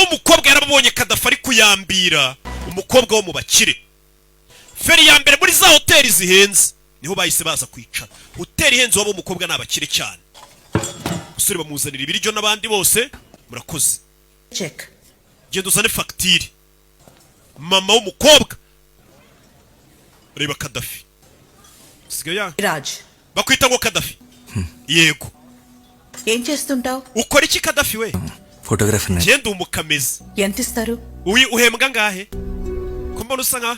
w'umukobwa yarabonye Kadafi ari kuyambira umukobwa wo mu bakire. Feri ya mbere muri za hoteli zihenze niho bahise baza kwicara. Hoteli ihenze wabo umukobwa n'abakire cyane. Usuri bamuzanira ibiryo n'abandi bose murakoze. Check. Genda uzane fagitire. Mama w'umukobwa reba Kadafi. Sigaye Raj. Bakwita ngo Kadafi. Yego. ఏం చేస్తుంటావు? Ukora iki Kadafi we? Photographer ని. Genda umukameze. ఎంత ఇస్తారు? Uhembwa ngahe? Kumbona usa nka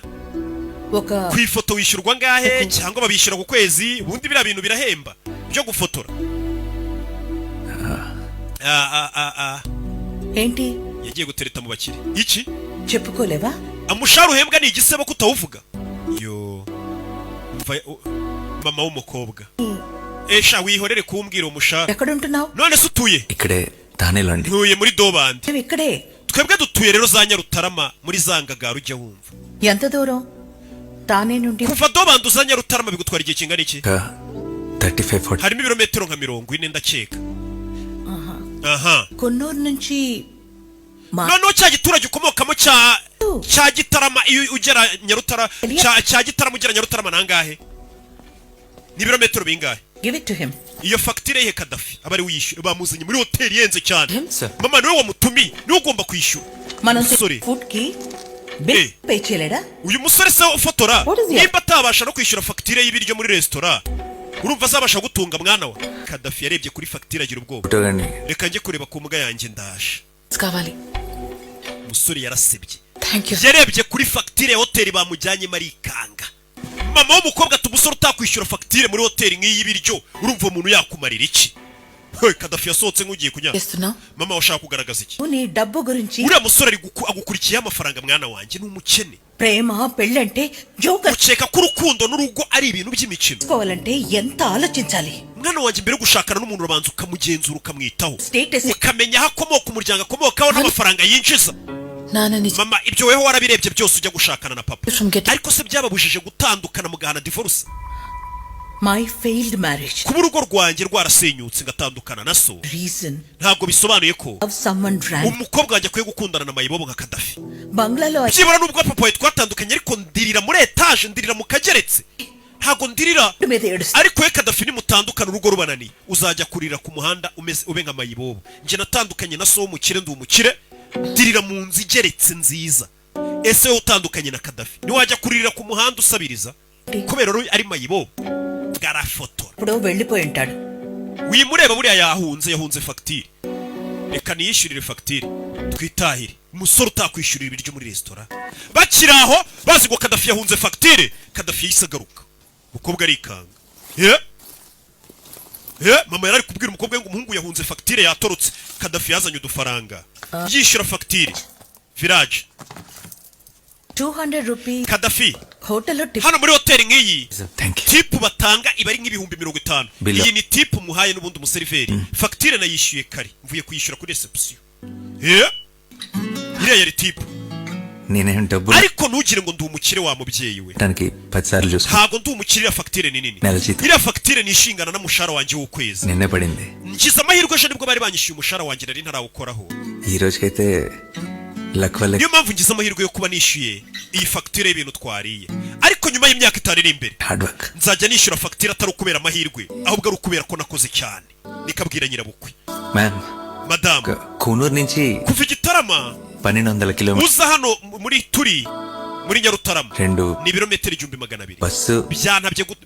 ku ifoto wishyurwa ngahe cyangwa babishyura ku kwezi ubundi biriya bintu birahemba byo gufotora. ఏంటి? Yagiye gutereta mu bakire. Iki? చెప్పుకోలేవా? Amushara uhembwa ni igisebo kutawuvuga. Yo. Mama w'umukobwa. Esha wihorere kumbwira umushara. ఎక్కడ ఉంటున్నావు? None se utuye? ఇక్కడే తానేలో అండి. Ntuye muri Dobandi. నేను ఇక్కడే. Twebwe dutuye rero za Nyarutarama muri Zangagara ujya wumva. ఎంత దూరం? తానే నుండి Kuva Dobandi za Nyarutarama bigutwara igihe kingana iki? 35-40. Harimo ibirometero nka 40 ndakeka. Aha. Konnur నుంచి Noneho cya giturage ukomokamo cya Gitarama iyo ugera Nyarutara cya Gitarama ugera Nyarutarama nangahe? Ni ibirometero bingahe? Give it to him. Iyo fagitire ye Kadafi abari wishyura bamuzanye muri hoteli yenze cyane. Sir. Mama niwe wamutumiye niwe ugomba kwishyura. మనం Sorry. Food కి bill pay చేయలేడా? Uyu musore se ufotora What is it? nimba atabasha no kwishyura fagitire y'ibiryo muri restaurant urumva azabasha gutunga mwana wa. Kadafi yarebye kuri fagitire agira ubwoba. Photo గాని. Reka njye kureba ku mbwa yanjye ndaje. కావాలి. Umusore yarasebye. Thank you. Yarebye kuri fagitire ya hoteli bamujyanye marikanga. Mama w'umukobwa tumusore utakwishyura fagitire muri hoteli nk'iyi y'ibiryo urumva umuntu yakumarira iki? Kadafi yasohotse nk'ugiye kunyara. చేస్తున్నావు? Mama washaka kugaragaza iki? నీ డబ్బు గురించి Uriya musore agukurikiye amafaranga mwana wanjye ni umukene. ప్రేమ పెళ్ళంటే joker Ukeka ko urukundo n'urugo ari ibintu by'imikino. చేసుకోవాలంటే ఎంత ఆలోచించాలి? Mwana wanjye mbere gushakana n'umuntu urabanza ukamugenzura ukamwitaho. Status. Ukamenya aho akomoka umuryango akomokaho n'amafaranga yinjiza. Mama ibyo weho warabirebye byose ujya gushakana na papa. Ariko se byababujije gutandukana mugahana divorce? My failed marriage. Kuba urugo rwanjye rwarasenyutse ngatandukana na so. Reason. Ntabwo bisobanuye ko Of someone drank. umukobwa wanjye akwiye gukundana na mayibobo nka Kadafi. బంగ్లాలో Byibura nubwo papa we twatandukanye ariko ndirira muri etage ndirira mu kageretse. Ntabwo ndirira. మీద ఏడుస్తా. Ariko we Kadafi nimutandukana urugo rubananiye uzajya kurira ku muhanda ube nka mayibobo. Nje natandukanye na so w'umukire ndi umukire ndirira mu nzu igeretse nziza. Ese wowe utandukanye na Kadafi niwajya kurira ku muhanda usabiriza kubera ari mayibobo bwarafotora. ఇప్పుడు వెళ్ళిపోయి ఉంటాడు. Wimureba buriya yahunze fagitire. Reka niyishyurire fagitire twitahire. Umusore utakwishyurira ibiryo muri restaurant bakiraho bazi ngo Kadafi yahunze fagitire. Kadafi yahise agaruka umukobwa arikanga. Mama yari kubwira umukobwa ngo umuhungu yahunze fagitire yatorotse. Kadafi yazanye udufaranga yishyura fagitire. Village 200 rupees. Kadafi హోటల్లో hano muri hoteli nk'iyi Thank you. tipu batanga iba ari nk'ibihumbi 50. Bila. Iyi ni tipu muhaye n'ubundi umuseriveri. Fagitire nayishyuye kare mvuye kuyishyura kuri reception. Iriya yari tipu. నేనేం డబ్బులు Ariko ntugire ngo ndi umukire wa mubyeyi we. దానికి 10 సార్లు చూసుకున్నా. Ntago ndi umukire iriya fagitire ni nini. నెల జీతం Iriya fagitire ni ishingana n'umushahara wanjye w'ukwezi. నిన్నే పడింది. Ngize amahirwe ejo nibwo bari banyishyuye umushahara wanjye nari ntarawukoraho. ఈ రోజుకైతే లక్ వల్ల Niyo mpamvu ngize amahirwe yo kuba nishyuye iyi fagitire y'ibintu twariye. Ariko nyuma y'imyaka 5 iri imbere hard work. nzajya nishyura fagitire atari ukubera amahirwe ahubwo ari ukubera ko nakoze cyane. Nikabwira nyirabukwe. Ma'am Madamu Coonoor నుంచి kuva Igitarama 1200 కిలోమీటర్లు uza hano muri Nyarutarama రెండు ni ibirometero 1200. Bus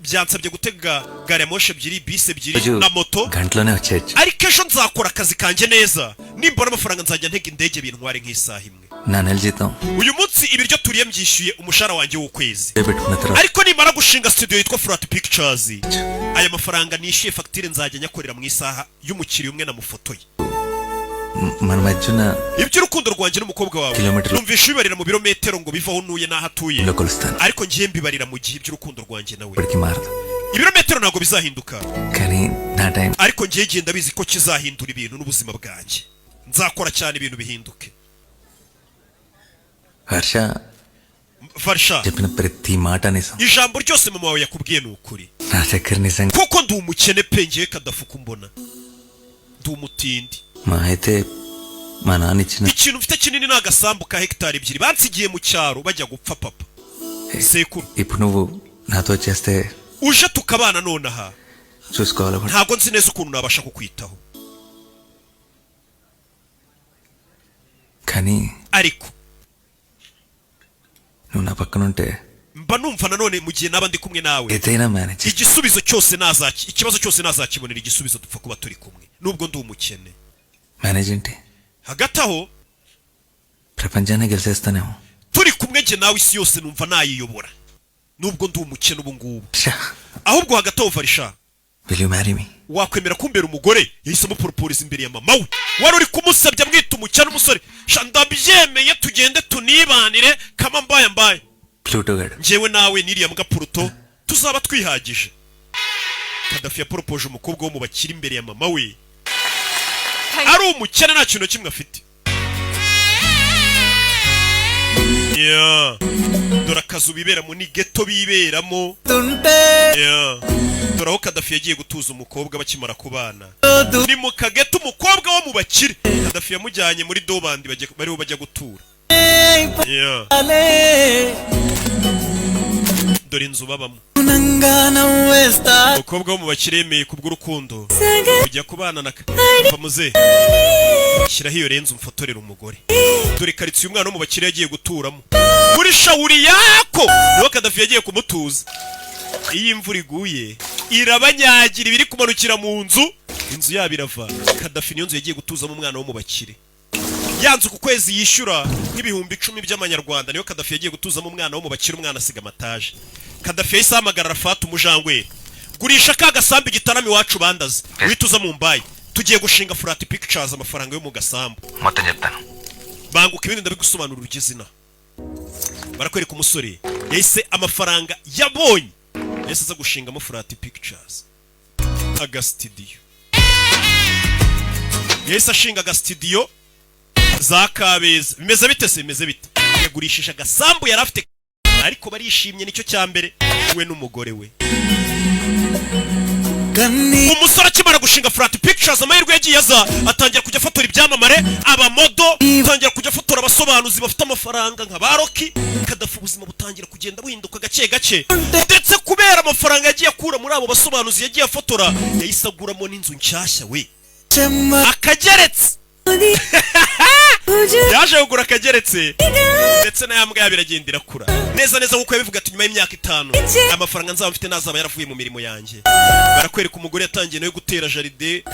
Byansabye gutega gare ya moshi ebyiri bisi ebyiri రోజు na moto. గంటలోనే వచ్చేయచ్చు. Ariko ejo nzakora akazi kanjye neza nimbona amafaranga nzajya ntega indege bintware nk'isaha imwe. నా నెల జీతం Uyu munsi ibiryo turiye mbyishyuye umushahara wanjye w'ukwezi. పెట్టుకున్న తర్వాత Ariko nimara gushinga studio yitwa Flat Pictures aya mafaranga nishyuye fagitire nzajya nyakorera mu isaha y'umukiriya umwe namufotoye. మన మధ్యన Iby'urukundo rwanjye n'umukobwa wawe Kilometero. numvisha bibarira mu birometero ngo bivaho nuye n'aho atuye. లో కొలుస్తాను. Ariko ngiye mbibarira mu gihe iby'urukundo rwanjye nawe ఇప్పటికీ మారదు. ibirometero ntabwo bizahinduka. కానీ నా time Ariko ngiye genda bizi ko kizahindura ibintu n'ubuzima bwanjye. Nzakora cyane ibintu bihinduke. Harsha Varsha చెప్పిన ప్రతి మాట నిజం. ijambo ryose mama wawe yakubwiye ni ukuri. నా దగ్గర నిజంగా Kuko ndi umukene pe ngiye Kadafi kumbona. Ndi umutindi. మా అయితే మా నాన్న ఇచ్చిన ikintu mfite kinini ni agasambu ka hegitari 2 bansigiye mu cyaro bajya gupfa papa sekuru ఇప్పుడు నువ్వు నాతో వచ్చేస్తే uje tukabana nonaha చూసుకోవాలనుకుంటా ntabwo nzi neza ukuntu nabasha kukwitaho కానీ ariko నువ్వు నా పక్కన ఉంటే mba numva nanone mu gihe naba ndi kumwe nawe ఏదైనా manage igisubizo cyose ikibazo cyose nazakibonera igisubizo dupfa kuba turi kumwe nubwo ndi umukene manage ఏంటి hagati aho ప్రపంచాన్ని గెలిచేస్తానేమో turi kumwe nge nawe isi yose numva nayiyobora nubwo ndi umukene ubu ngubu Shah ahubwo hagati aho varisha will you marry me wakwemera kumbera umugore yahisemo propose imbere ya mama we wari uri kumusabya mwita umukene umusore sha ndabyemeye tugende tunibanire kama mbaye Pluto గాడు njyewe nawe n'iriya mbwa Pluto tuzaba twihagije Kadafi yaporopoje umukobwa wo mu bakiri imbere ya mama we ari umukene nta kintu kimwe afite dore akazu biberamo ni geto biberamo dore aho Kadafi yagiye gutuza umukobwa bakimara kubana ni mu kageto umukobwa wo mu bakire Kadafi yamujyanye muri dobandi bariho bajya gutura dore inzu babamo umukobwa wo mu bakire yemeye kubw'urukundo kujya kubana na Kamuze shyiraho iyo renze umfotorera umugore dore karitsiye umwana wo mu bakire yagiye guturamo muri shawuri yako niho Kadafi yagiye kumutuza iyo imvura iguye irabanyagira ibiri kumanukira mu nzu inzu yabo irava Kadafi niyo nzu yagiye gutuzamo umwana wo mu bakire yanzu ku kwezi yishyura nk'ibihumbi 10 by'amanyarwanda niyo Kadafi yagiye gutuzamo umwana wo mu bakire umwana asiga amataje Kadafi yahise ahamagara Rafat umujangwe gurisha ka gasambu gitarami wacu bandaze wituza mu mbayi tugiye gushinga Flat Pictures amafaranga yo mu gasambu మొత్తం చెప్తాను banguka ibindi ndabigusobanurira ugizina barakwereka umusore yahise amafaranga yabonye yahise aza gushingamo Flat Pictures aga studio yahise ashinga aga studio za Kabeza bimeze bite yagurishije agasambu yari afite ariko barishimye nicyo cyambere we n'umugore we umusore akimara gushinga Flat Pictures amahirwe yagiye aza atangira kujya afotora ibyamamare abamodo atangira kujya afotora abasobanuzi bafite amafaranga nka baroki Kadafi ubuzima butangira kugenda buhinduka gake ndetse kubera amafaranga yagiye akura muri abo basobanuzi yagiye afotora yahise aguramo n'inzu nshyashya we akageretse yaje kugura akageretse ndetse na yambwa yabiragenda irakura neza nkuko yabivuga ati nyuma y'imyaka 5 amafaranga nzaba mfite nazaba yaravuye mu mirimo yanjye barakwereka umugore yatangiye nayo gutera jaride